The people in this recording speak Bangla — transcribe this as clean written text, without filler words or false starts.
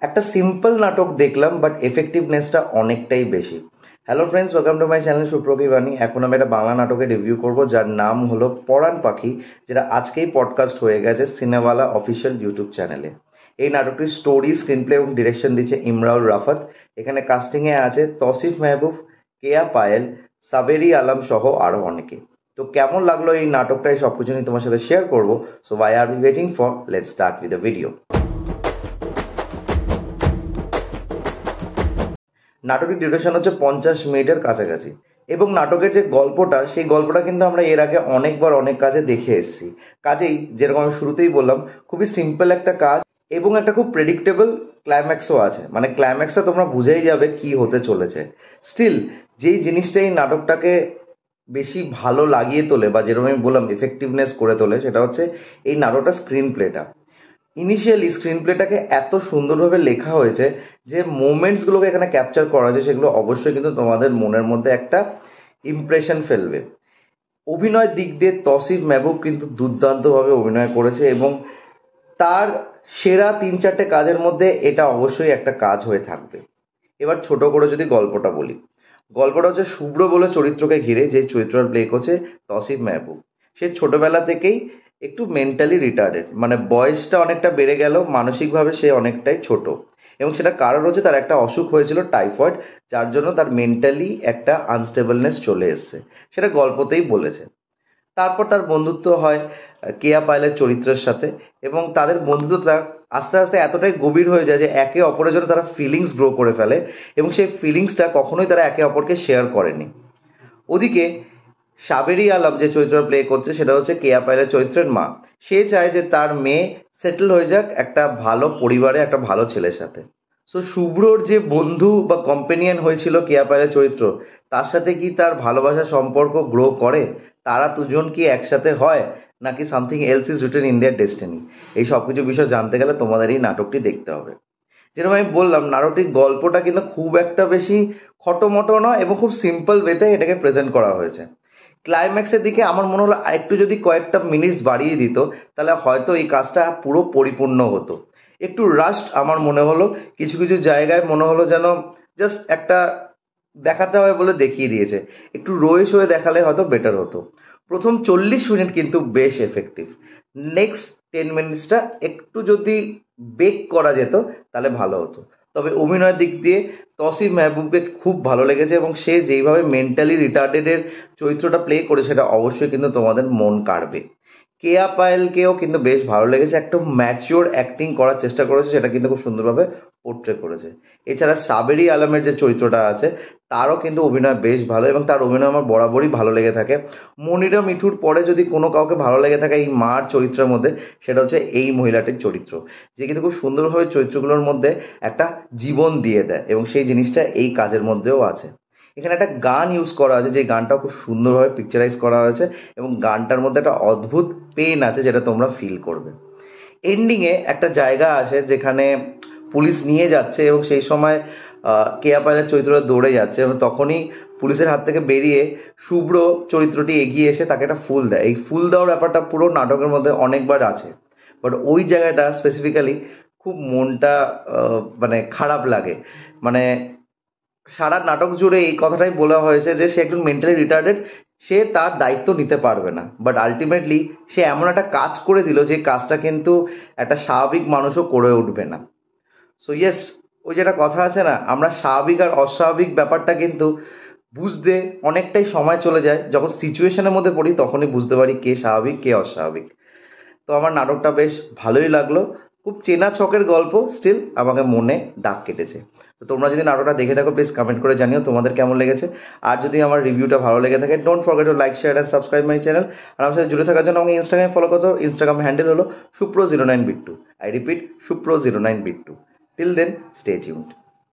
একটা সিম্পল নাটক দেখলাম বাট এফেক্টিভনেসটা অনেকটাই বেশি। Hello friends, welcome to my channel সুপ্রকি বাণী। এখন আমি একটা বাংলা নাটকের রিভিউ করব যার নাম হলো পরাণ পাখি, যেটা আজকেই পডকাস্ট হয়ে গেছে সিনেওয়ালা অফিসিয়াল ইউটিউব চ্যানেলে। এই নাটকটির স্টোরি, স্ক্রিনপ্লে এবং ডিরেকশন দিচ্ছে ইমরাউল রাফাত। এখানে কাস্টিংয়ে আছে তৌসিফ মেহবুব, কেয়া পায়েল, সাবেরি আলম সহ আরও অনেকে। তো কেমন লাগলো এই নাটকটা, এই সব কিছু নিয়ে তোমার সাথে শেয়ার করবো। So why are we waiting for, let's start with the video. নাটকের ডিউরেশন হচ্ছে 50 মিনিটের কাছাকাছি, এবং নাটকের যে গল্পটা, সেই গল্পটা কিন্তু আমরা এর আগে অনেকবার অনেক কাজে দেখে এসেছি। কাজেই যেরকম আমি শুরুতেই বললাম, খুবই সিম্পল একটা কাজ এবং একটা খুব প্রেডিক্টেবল ক্লাইম্যাক্সও আছে। মানে ক্লাইম্যাক্সটা তোমরা বুঝেই যাবে কি হতে চলেছে। স্টিল যেই জিনিসটা এই নাটকটাকে বেশি ভালো লাগিয়ে তোলে, বা যেরকম আমি বললাম এফেক্টিভনেস করে তোলে, সেটা হচ্ছে এই নাটকটা স্ক্রিন প্লেটা। ইনিশিয়ালি স্ক্রিন প্লেটাকে এত সুন্দরভাবে লেখা হয়েছে যে মোমেন্টসগুলোকে এখানে ক্যাপচার করা হয়েছে, সেগুলো অবশ্যই কিন্তু তোমাদের মনের মধ্যে একটা ইমপ্রেশন ফেলবে। অভিনয় দিক দিয়ে তৌসিফ মেহবুব কিন্তু দুর্দান্তভাবে অভিনয় করেছে, এবং তার সেরা 3-4টে কাজের মধ্যে এটা অবশ্যই একটা কাজ হয়ে থাকবে। এবার ছোট করে যদি গল্পটা বলি, গল্পটা হচ্ছে শুভ্র বলে চরিত্রকে ঘিরে, যে চরিত্রটা প্লে করছে তৌসিফ মেহবুব। সে ছোটবেলা থেকেই একটু মেন্টালি রিটার্ডেড, মানে বয়সটা অনেকটা বেড়ে গেল, মানসিকভাবে সে অনেকটাই ছোট। এবং সেটা কারণ হচ্ছে তার একটা অসুখ হয়েছিল টাইফয়েড, যার জন্য তার মেন্টালি একটা আনস্টেবলনেস চলে এসছে। সেটা গল্পতেই বলেছে। তারপর তার বন্ধুত্ব হয় কেয়া পায়েলের চরিত্রের সাথে, এবং তাদের বন্ধুত্বটা আস্তে আস্তে এতটাই গভীর হয়ে যায় যে একে অপরের জন্য তারা ফিলিংস গ্রো করে ফেলে, এবং সেই ফিলিংসটা কখনোই তারা একে অপরকে শেয়ার করেনি। ওদিকে সাবেরি আলম যে চরিত্র প্লে করছে, সেটা হচ্ছে কেয়া পায়েলের চরিত্রের মা। সে চায় যে তার মেয়ে সেটেল হয়ে যাক একটা ভালো পরিবারে, একটা ভালো ছেলের সাথে। সো শুভ্রর যে বন্ধু বা কম্পেনিয়ন হয়েছিল কেয়া পায়েলের চরিত্র, তার সাথে কি তার ভালোবাসার সম্পর্ক গ্রো করে? তারা দুজন কি একসাথে হয়, নাকি something else is written in their destiny? এই সব কিছু বিষয় জানতে গেলে তোমাদের এই নাটকটি দেখতে হবে। যেরকম আমি বললাম, নাটকটির গল্পটা কিন্তু খুব একটা বেশি খটোমটো নয়, এবং খুব সিম্পল ওয়েতে এটাকে প্রেজেন্ট করা হয়েছে। ক্লাইম্যাক্সের দিকে আমার মনে হলো একটু যদি কয়েকটা মিনিটস বাড়িয়ে দিত, তাহলে হয়তো এই কাজটা পুরো পরিপূর্ণ হতো। একটু রাস্ট আমার মনে হলো, কিছু কিছু জায়গায় মনে হলো যেন জাস্ট একটা দেখাতে হবে বলে দেখিয়ে দিয়েছে। একটু রয়ে সয়ে দেখালে হয়তো বেটার হতো। প্রথম 40 মিনিট কিন্তু বেশ এফেক্টিভ। নেক্সট 10 মিনিটসটা একটু যদি বেক করা যেত তাহলে ভালো হতো। তবে অভিনয়ের দিক দিয়ে তৌসিফ মেহবুবকে খুব ভালো লেগেছে, এবং সে যেইভাবে মেন্টালি রিটার্ডেডের চরিত্রটা প্লে করে, সেটা অবশ্যই কিন্তু তোমাদের মন কাড়বে। কেয়া পায়েলকেও কিন্তু বেশ ভালো লেগেছে, একটা ম্যাচিওর অ্যাক্টিং করার চেষ্টা করেছে, সেটা কিন্তু খুব সুন্দরভাবে পোর্ট্রে করেছে। এছাড়া সাবেরি আলমের যে চরিত্রটা আছে, তারও কিন্তু অভিনয় বেশ ভালো, এবং তার অভিনয় আমার বরাবরই ভালো লেগে থাকে। মনিরা মিঠুর পরে যদি কোনো কাউকে ভালো লেগে থাকে এই মার চরিত্রের মধ্যে, সেটা হচ্ছে এই মহিলাটির চরিত্র, যে কিন্তু খুব সুন্দরভাবে চরিত্রগুলোর মধ্যে একটা জীবন দিয়ে দেয়, এবং সেই জিনিসটা এই কাজের মধ্যেও আছে। এখানে একটা গান ইউজ করা আছে, যে গানটাও খুব সুন্দরভাবে পিকচারাইজ করা হয়েছে, এবং গানটার মধ্যে একটা অদ্ভুত পেন আছে যেটা তোমরা ফিল করবে। এন্ডিংয়ে একটা জায়গা আছে যেখানে পুলিশ নিয়ে যাচ্ছে, এবং সেই সময় কেয়া পায়েলের চরিত্রটা দৌড়ে যাচ্ছে, এবং তখনই পুলিশের হাত থেকে বেরিয়ে শুভ্র চরিত্রটি এগিয়ে এসে তাকে একটা ফুল দেয়। এই ফুল দেওয়ার ব্যাপারটা পুরো নাটকের মধ্যে অনেকবার আছে, বাট ওই জায়গাটা স্পেসিফিক্যালি খুব মনটা মানে খারাপ লাগে। মানে সারা নাটক জুড়ে এই কথাটাই বলা হয়েছে যে সে একজন মেন্টালি রিটার্ডেড, সে তার দায়িত্ব নিতে পারবে না, বাট আলটিমেটলি সে এমন একটা কাজ করে দিল যে কাজটা কিন্তু একটা স্বাভাবিক মানুষও করে উঠবে না। সো ইয়েস, ওই যেটা কথা আছে না, আমরা স্বাভাবিক আর অস্বাভাবিক ব্যাপারটা কিন্তু বুঝতে অনেকটাই সময় চলে যায়। যখন সিচুয়েশনের মধ্যে পড়ি তখনই বুঝতে পারি কে স্বাভাবিক কে অস্বাভাবিক। তো আমার নাটকটা বেশ ভালোই লাগলো। খুব চেনা ছকের গল্প, স্টিল আমাকে মনে দাগ কেটেছে। তো তোমরা যদি নাটকটা দেখে থাকো, প্লিজ কমেন্ট করে জানিও তোমাদের কেমন লেগেছে। আর যদি আমার রিভিউটা ভালো লেগে থাকে, don't forget to like, share and subscribe my channel. আর আমার সাথে জুড়ে থাকার জন্য আমাকে ইনস্টাগ্রামে ফলো করতে, ইনস্টাগ্রাম হ্যান্ডেল হলো সুপ্রো09bit2। আই রিপিট, সুপ্রো09bit2। Till then, stay tuned.